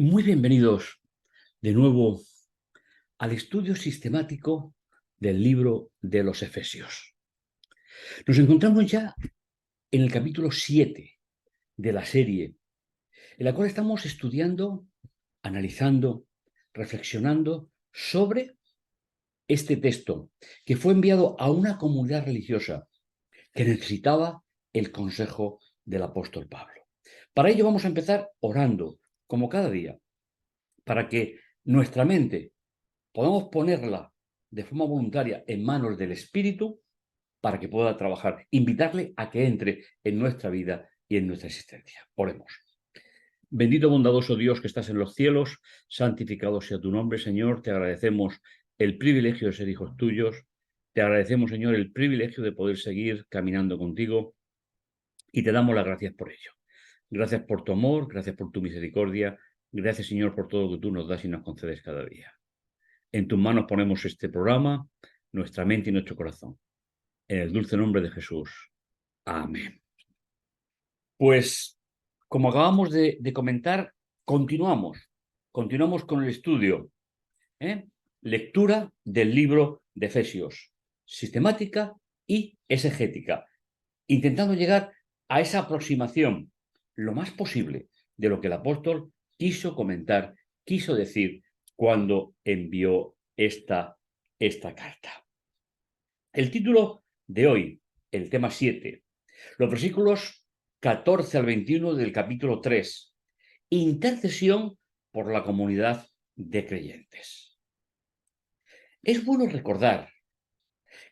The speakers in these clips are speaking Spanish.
Muy bienvenidos de nuevo al estudio sistemático del libro de los Efesios. Nos encontramos ya en el capítulo 7 de la serie, en la cual estamos estudiando, analizando, reflexionando sobre este texto que fue enviado a una comunidad religiosa que necesitaba el consejo del apóstol Pablo. Para ello vamos a empezar orando, como cada día, para que nuestra mente podamos ponerla de forma voluntaria en manos del Espíritu para que pueda trabajar, invitarle a que entre en nuestra vida y en nuestra existencia. Oremos. Bendito bondadoso Dios que estás en los cielos, santificado sea tu nombre, Señor. Te agradecemos el privilegio de ser hijos tuyos. Te agradecemos, Señor, el privilegio de poder seguir caminando contigo y te damos las gracias por ello. Gracias por tu amor, gracias por tu misericordia. Gracias, Señor, por todo lo que tú nos das y nos concedes cada día. En tus manos ponemos este programa, nuestra mente y nuestro corazón. En el dulce nombre de Jesús. Amén. Pues, como acabamos de comentar, continuamos con el estudio. Lectura del libro de Efesios, sistemática y exegética, intentando llegar a esa aproximación lo más posible de lo que el apóstol quiso comentar, quiso decir cuando envió esta carta. El título de hoy, el tema 7, los versículos 14 al 21 del capítulo 3, intercesión por la comunidad de creyentes. Es bueno recordar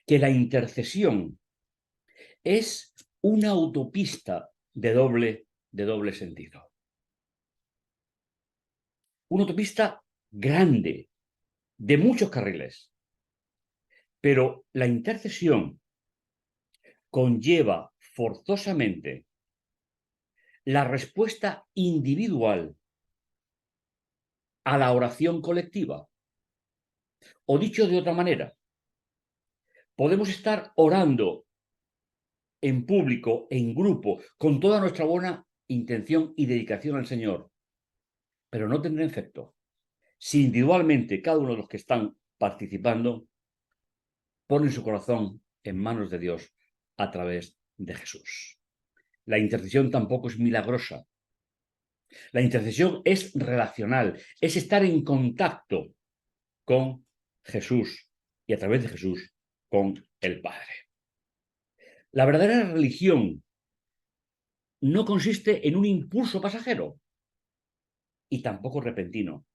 que la intercesión es una autopista de doble sentido. Una autopista grande, de muchos carriles. Pero la intercesión conlleva forzosamente la respuesta individual a la oración colectiva. O dicho de otra manera, podemos estar orando en público, en grupo, con toda nuestra buena intención y dedicación al Señor, pero no tendrá efecto si individualmente cada uno de los que están participando pone su corazón en manos de Dios a través de Jesús. La intercesión tampoco es milagrosa. La intercesión es relacional, es estar en contacto con Jesús y a través de Jesús con el Padre. La verdadera religión no consiste en un impulso pasajero y tampoco repentino,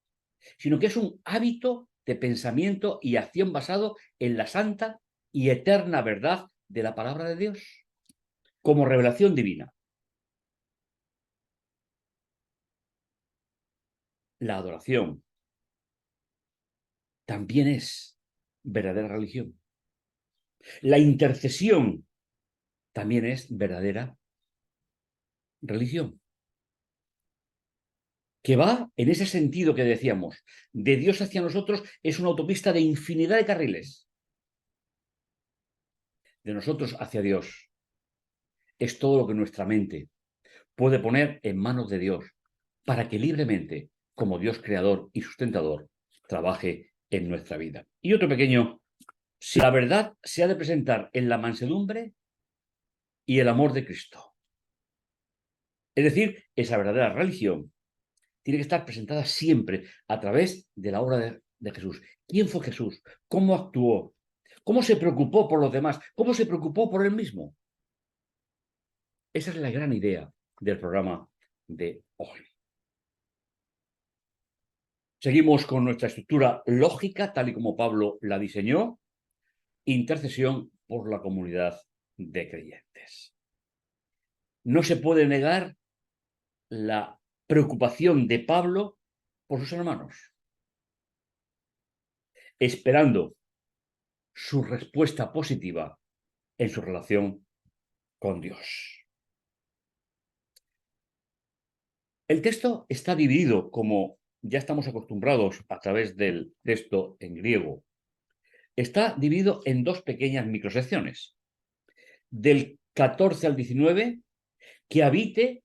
sino que es un hábito de pensamiento y acción basado en la santa y eterna verdad de la palabra de Dios como revelación divina. La adoración también es verdadera religión. La intercesión también es verdadera religión, que va en ese sentido que decíamos, de Dios hacia nosotros es una autopista de infinidad de carriles. De nosotros hacia Dios es todo lo que nuestra mente puede poner en manos de Dios para que libremente, como Dios creador y sustentador, trabaje en nuestra vida. Y otro pequeño, si la verdad se ha de presentar en la mansedumbre y el amor de Cristo. Es decir, esa verdadera religión tiene que estar presentada siempre a través de la obra de Jesús. ¿Quién fue Jesús? ¿Cómo actuó? ¿Cómo se preocupó por los demás? ¿Cómo se preocupó por él mismo? Esa es la gran idea del programa de hoy. Seguimos con nuestra estructura lógica, tal y como Pablo la diseñó. Intercesión por la comunidad de creyentes. No se puede negar la preocupación de Pablo por sus hermanos, esperando su respuesta positiva en su relación con Dios. El texto está dividido, como ya estamos acostumbrados a través del texto en griego, está dividido en dos pequeñas microsecciones. Del 14 al 19, que habite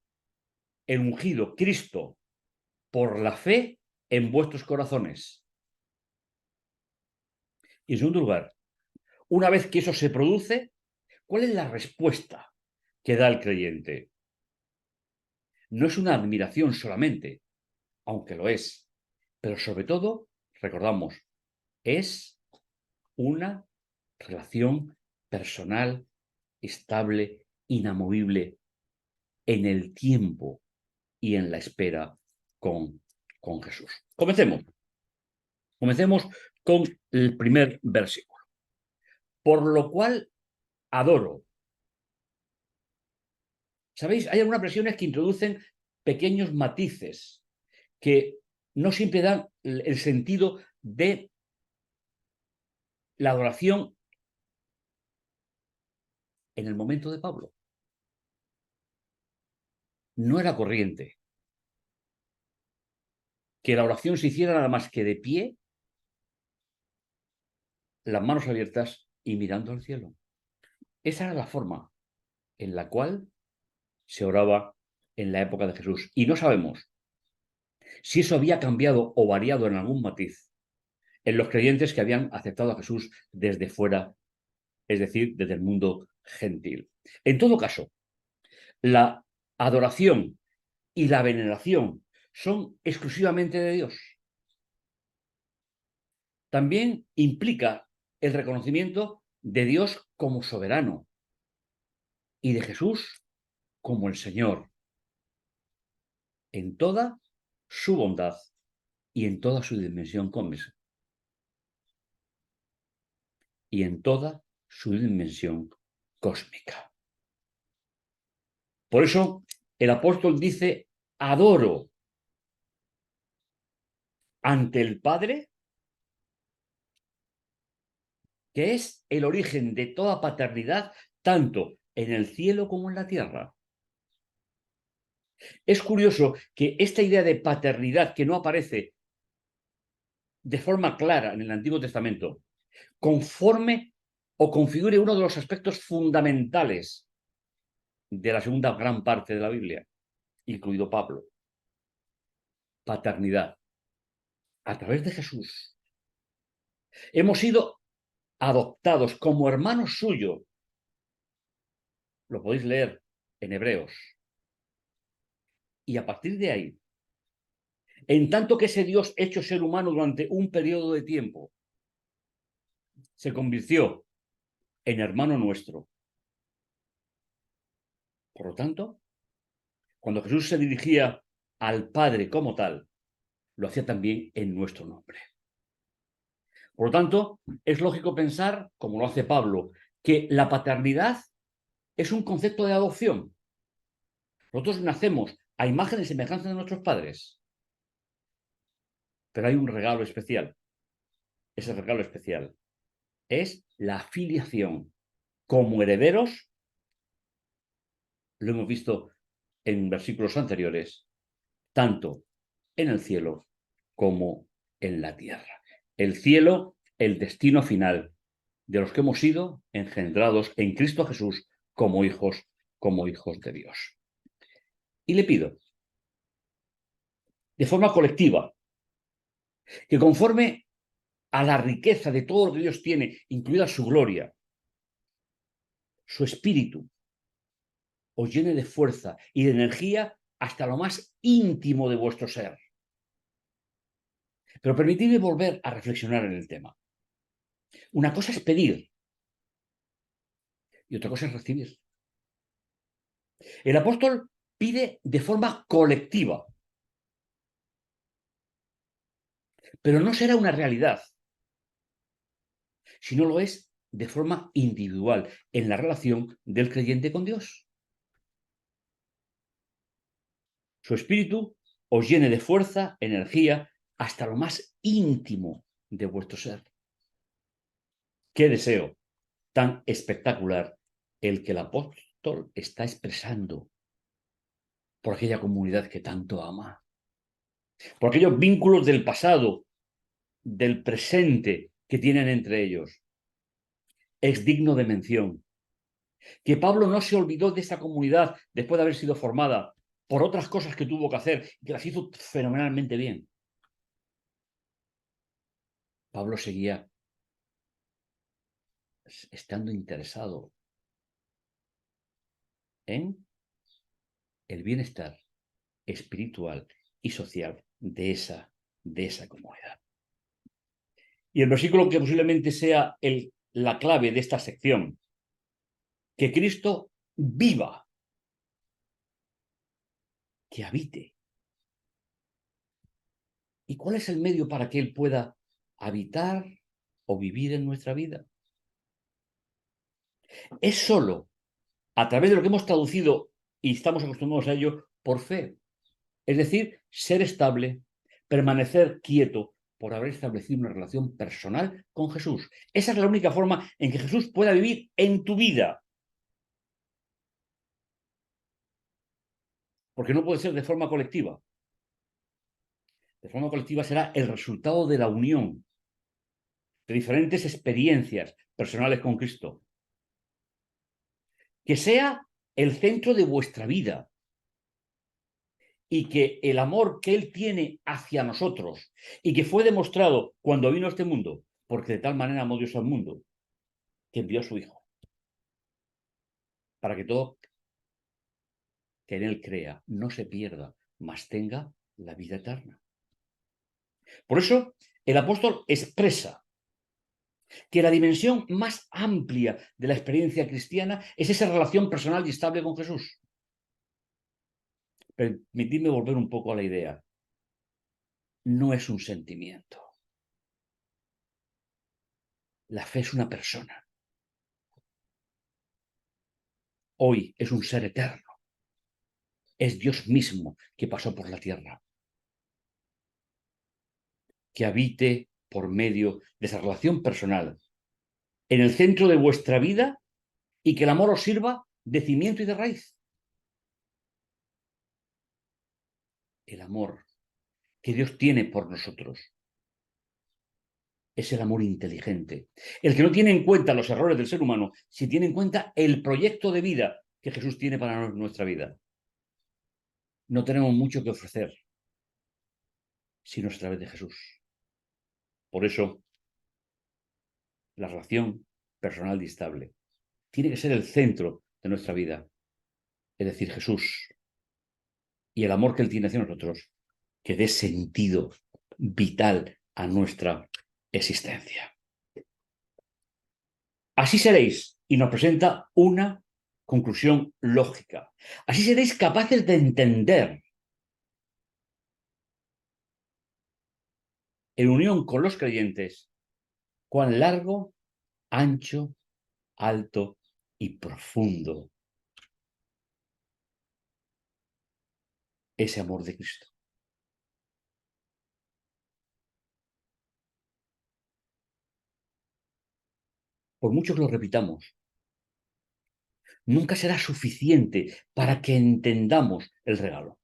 el ungido Cristo por la fe en vuestros corazones. Y en segundo lugar, una vez que eso se produce, ¿cuál es la respuesta que da el creyente? No es una admiración solamente, aunque lo es, pero sobre todo, recordamos, es una relación personal, estable, inamovible en el tiempo y en la espera con Jesús. Comencemos. Comencemos con el primer versículo. Por lo cual adoro. ¿Sabéis? Hay algunas versiones que introducen pequeños matices que no siempre dan el sentido de la adoración en el momento de Pablo. No era corriente que la oración se hiciera nada más que de pie, las manos abiertas y mirando al cielo. Esa era la forma en la cual se oraba en la época de Jesús. Y no sabemos si eso había cambiado o variado en algún matiz en los creyentes que habían aceptado a Jesús desde fuera, es decir, desde el mundo gentil. En todo caso, la adoración y la veneración son exclusivamente de Dios. También implica el reconocimiento de Dios como soberano y de Jesús como el Señor, en toda su bondad y en toda su dimensión cósmica. Y en toda su dimensión cósmica. Por eso el apóstol dice, adoro ante el Padre, que es el origen de toda paternidad, tanto en el cielo como en la tierra. Es curioso que esta idea de paternidad que no aparece de forma clara en el Antiguo Testamento, conforme o configure uno de los aspectos fundamentales de la segunda gran parte de la Biblia, incluido Pablo. Paternidad. A través de Jesús hemos sido adoptados como hermanos suyos. Lo podéis leer en Hebreos. Y a partir de ahí, en tanto que ese Dios hecho ser humano durante un periodo de tiempo, se convirtió en hermano nuestro. Por lo tanto, cuando Jesús se dirigía al Padre como tal, lo hacía también en nuestro nombre. Por lo tanto, es lógico pensar, como lo hace Pablo, que la paternidad es un concepto de adopción. Nosotros nacemos a imagen y semejanza de nuestros padres. Pero hay un regalo especial. Ese regalo especial es la filiación. Como herederos, lo hemos visto en versículos anteriores, tanto en el cielo como en la tierra. El cielo, el destino final de los que hemos sido engendrados en Cristo Jesús como hijos de Dios. Y le pido, de forma colectiva, que conforme a la riqueza de todo lo que Dios tiene, incluida su gloria, su espíritu, os llene de fuerza y de energía hasta lo más íntimo de vuestro ser. Pero permitidme volver a reflexionar en el tema. Una cosa es pedir y otra cosa es recibir. El apóstol pide de forma colectiva, pero no será una realidad, si no lo es de forma individual, en la relación del creyente con Dios. Su espíritu os llene de fuerza, energía, hasta lo más íntimo de vuestro ser. ¡Qué deseo tan espectacular el que el apóstol está expresando por aquella comunidad que tanto ama! Por aquellos vínculos del pasado, del presente que tienen entre ellos. Es digno de mención que Pablo no se olvidó de esa comunidad después de haber sido formada por otras cosas que tuvo que hacer, que las hizo fenomenalmente bien. Pablo seguía estando interesado en el bienestar espiritual y social de esa comunidad. Y el versículo que posiblemente sea la clave de esta sección, que Cristo viva, que habite. ¿Y cuál es el medio para que Él pueda habitar o vivir en nuestra vida? Es solo a través de lo que hemos traducido y estamos acostumbrados a ello por fe. Es decir, ser estable, permanecer quieto por haber establecido una relación personal con Jesús. Esa es la única forma en que Jesús pueda vivir en tu vida. Porque no puede ser de forma colectiva. De forma colectiva será el resultado de la unión de diferentes experiencias personales con Cristo. Que sea el centro de vuestra vida y que el amor que Él tiene hacia nosotros y que fue demostrado cuando vino a este mundo, porque de tal manera amó Dios al mundo, que envió a su Hijo, para que todo que en Él crea no se pierda, mas tenga la vida eterna. Por eso, el apóstol expresa que la dimensión más amplia de la experiencia cristiana es esa relación personal y estable con Jesús. Permitidme volver un poco a la idea. No es un sentimiento. La fe es una persona. Hoy es un ser eterno. Es Dios mismo que pasó por la tierra. Que habite por medio de esa relación personal en el centro de vuestra vida y que el amor os sirva de cimiento y de raíz. El amor que Dios tiene por nosotros es el amor inteligente, el que no tiene en cuenta los errores del ser humano, si tiene en cuenta el proyecto de vida que Jesús tiene para nuestra vida. No tenemos mucho que ofrecer sino a través de Jesús. Por eso, la relación personal y estable tiene que ser el centro de nuestra vida, es decir, Jesús y el amor que Él tiene hacia nosotros, que dé sentido vital a nuestra existencia. Así seréis, y nos presenta una conclusión lógica. Así seréis capaces de entender, en unión con los creyentes, cuán largo, ancho, alto y profundo ese amor de Cristo. Por mucho que lo repitamos, nunca será suficiente para que entendamos el regalo.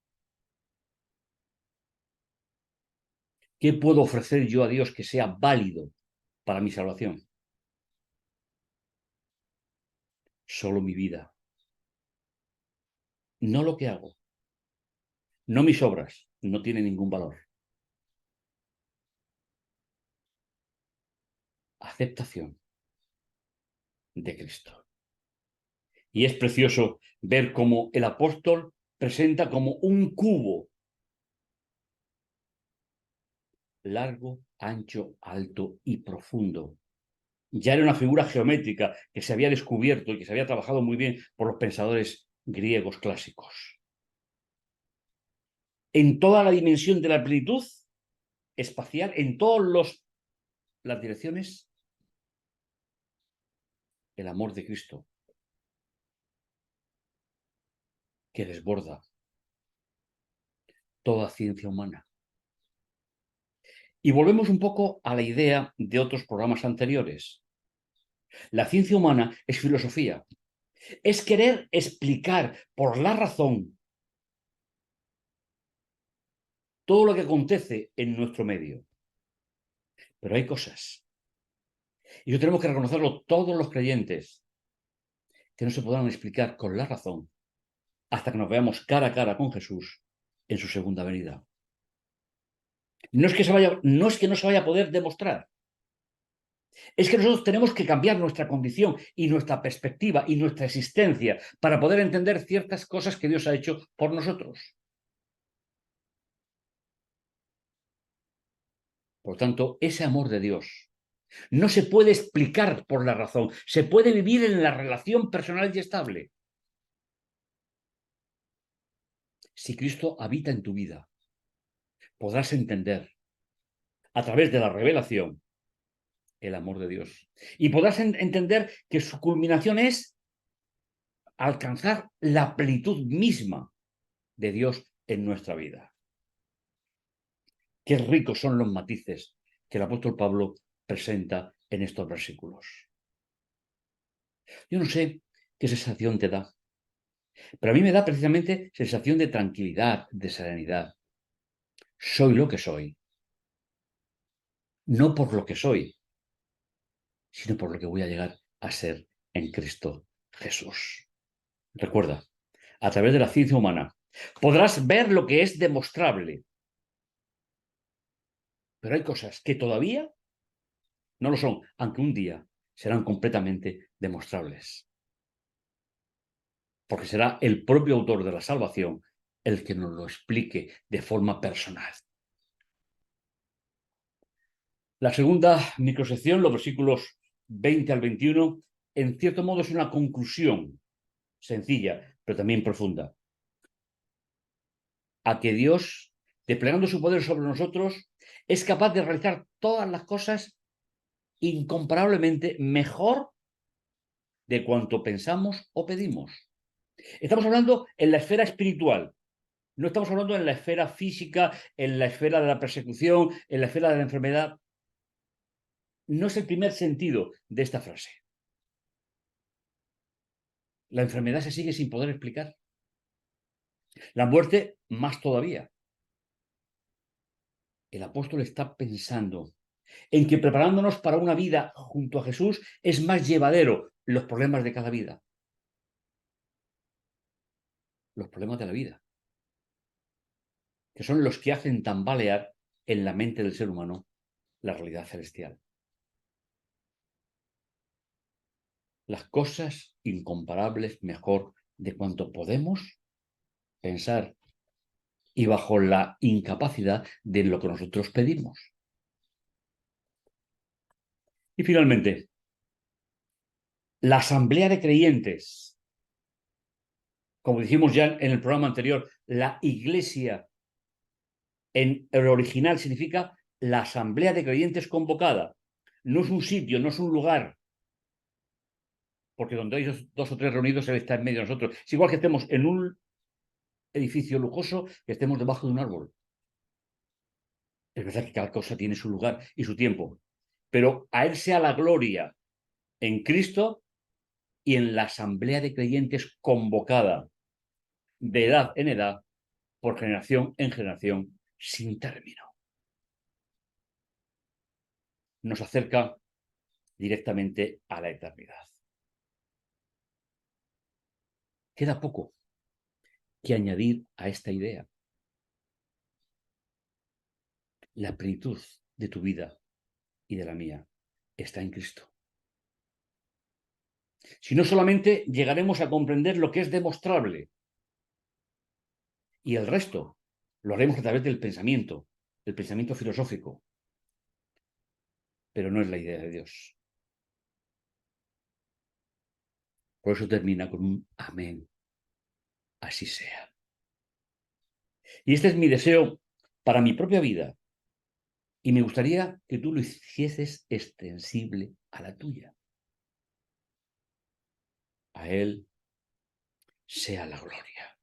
¿Qué puedo ofrecer yo a Dios que sea válido para mi salvación? Solo mi vida. No lo que hago. No mis obras. No tienen ningún valor. Aceptación de Cristo. Y es precioso ver cómo el apóstol presenta como un cubo largo, ancho, alto y profundo. Ya era una figura geométrica que se había descubierto y que se había trabajado muy bien por los pensadores griegos clásicos. En toda la dimensión de la plenitud espacial, en todas las direcciones, el amor de Cristo que desborda toda ciencia humana. Y volvemos un poco a la idea de otros programas anteriores. La ciencia humana es filosofía, es querer explicar por la razón todo lo que acontece en nuestro medio. Pero hay cosas, y eso tenemos que reconocerlo todos los creyentes, que no se podrán explicar con la razón, hasta que nos veamos cara a cara con Jesús en su segunda venida. No es que no se vaya a poder demostrar. Es que nosotros tenemos que cambiar nuestra condición y nuestra perspectiva y nuestra existencia para poder entender ciertas cosas que Dios ha hecho por nosotros. Por tanto, ese amor de Dios no se puede explicar por la razón, se puede vivir en la relación personal y estable. Si Cristo habita en tu vida, podrás entender a través de la revelación el amor de Dios. Y podrás entender que su culminación es alcanzar la plenitud misma de Dios en nuestra vida. Qué ricos son los matices que el apóstol Pablo presenta en estos versículos. Yo no sé qué sensación te da, pero a mí me da precisamente sensación de tranquilidad, de serenidad. Soy lo que soy, no por lo que soy, sino por lo que voy a llegar a ser en Cristo Jesús. Recuerda, a través de la ciencia humana, podrás ver lo que es demostrable, pero hay cosas que todavía no lo son, aunque un día serán completamente demostrables. Porque será el propio autor de la salvación el que nos lo explique de forma personal. La segunda microsección, los versículos 20 al 21, en cierto modo es una conclusión sencilla, pero también profunda. A que Dios, desplegando su poder sobre nosotros, es capaz de realizar todas las cosas incomparablemente mejor de cuanto pensamos o pedimos. Estamos hablando en la esfera espiritual, no estamos hablando en la esfera física, en la esfera de la persecución, en la esfera de la enfermedad. No es el primer sentido de esta frase. La enfermedad se sigue sin poder explicar. La muerte más todavía. El apóstol está pensando en que preparándonos para una vida junto a Jesús es más llevadero los problemas de cada vida. Los problemas de la vida, que son los que hacen tambalear en la mente del ser humano la realidad celestial. Las cosas incomparables mejor de cuanto podemos pensar y bajo la incapacidad de lo que nosotros pedimos. Y finalmente, la asamblea de creyentes, como dijimos ya en el programa anterior, la iglesia en el original significa la asamblea de creyentes convocada. No es un sitio, no es un lugar, porque donde hay dos o tres reunidos, Él está en medio de nosotros. Es igual que estemos en un edificio lujoso, que estemos debajo de un árbol. Es verdad que cada cosa tiene su lugar y su tiempo, pero a Él sea la gloria en Cristo y en la asamblea de creyentes convocada de edad en edad, por generación en generación, sin término. Nos acerca directamente a la eternidad. Queda poco que añadir a esta idea. La plenitud de tu vida y de la mía está en Cristo. Si no, solamente llegaremos a comprender lo que es demostrable, y el resto lo haremos a través del pensamiento filosófico, pero no es la idea de Dios. Por eso termina con un amén. Así sea. Y este es mi deseo para mi propia vida, y me gustaría que tú lo hicieses extensible a la tuya. A Él sea la gloria.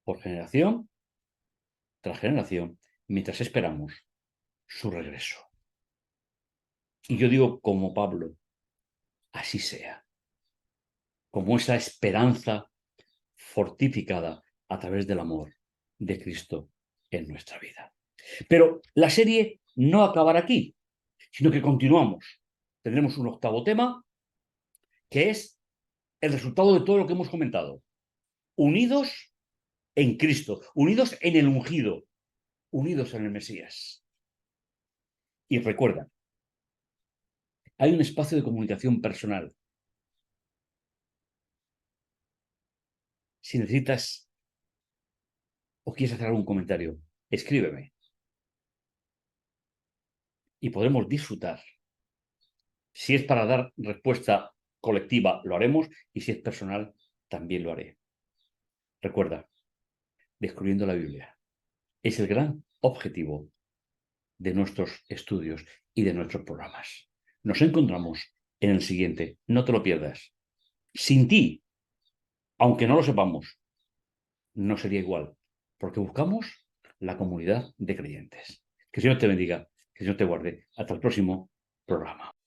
Por generación tras generación, mientras esperamos su regreso. Y yo digo como Pablo, así sea. Como esa esperanza fortificada a través del amor de Cristo en nuestra vida. Pero la serie no acabará aquí, sino que continuamos. Tendremos un octavo tema, que es el resultado de todo lo que hemos comentado. Unidos en Cristo, unidos en el ungido, unidos en el Mesías. Y recuerda, hay un espacio de comunicación personal. Si necesitas o quieres hacer algún comentario, escríbeme y podremos disfrutar. Si es para dar respuesta colectiva, lo haremos, y si es personal, también lo haré. Recuerda, descubriendo la Biblia es el gran objetivo de nuestros estudios y de nuestros programas. Nos encontramos en el siguiente. No te lo pierdas. Sin ti, aunque no lo sepamos, no sería igual, porque buscamos la comunidad de creyentes. Que el Señor te bendiga, que el Señor te guarde. Hasta el próximo programa.